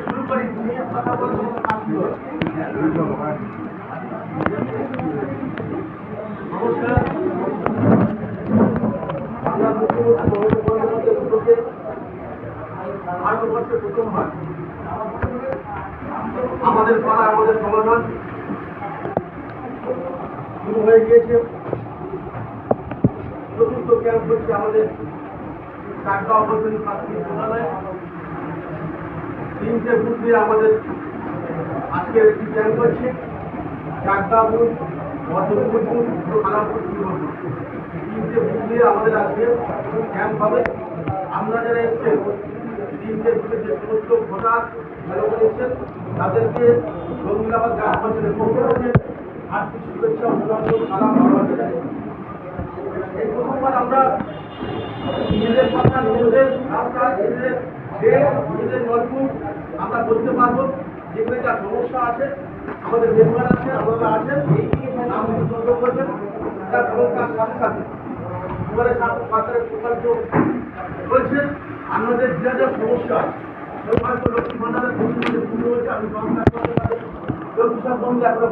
শুরু করি কথা বলতে নমস্কার। আমরা মুখ্যমন্ত্রী ভারতবর্ষের প্রথমবার আমাদের পাড়া আমাদের সমাধান শুরু হয়ে গিয়েছে। চতুর্থ ক্যাম্প হচ্ছে আমাদের চাকদা উপজেলা প্রাথমিক বিদ্যালয়। 3টে বুথ দিয়ে আমাদের আজকের একটি ক্যাম্প হচ্ছে। Chakdah booth, Madhyapur booth, Khanapur booth, 3টে বুথ দিয়ে আমাদের আজকে ক্যাম্প হবে। আমরা যারা এসছেন 3টে বুথের যে সমস্ত ভোটার জনগণ এসছেন তাদেরকে রঙ্গিলাবাদ গ্রাম পঞ্চায়েতের পক্ষ থেকে আর্থিক শুভেচ্ছা অভিনন্দন সালাম ভালোবাসা জানাই। এই প্রথমবার আমরা নিজেদের কথা, নিজেদের রাস্তা, নিজেদের নিজেদের নলকূপ আমরা করতে পারবো। যেখানে যা সমস্যা আছে আমাদের মেম্বার আছে, আপনারা আছেন, নাম নির্ধারণ করবেন। তার সাথে সাথে সরকারের প্রকল্প রয়েছে। আমাদের যা যা সমস্যা আছে হয়তো লক্ষ্মী ভান্ডারের পূর্ণ হয়েছে, আমি কৃষক বন্ধু এখনো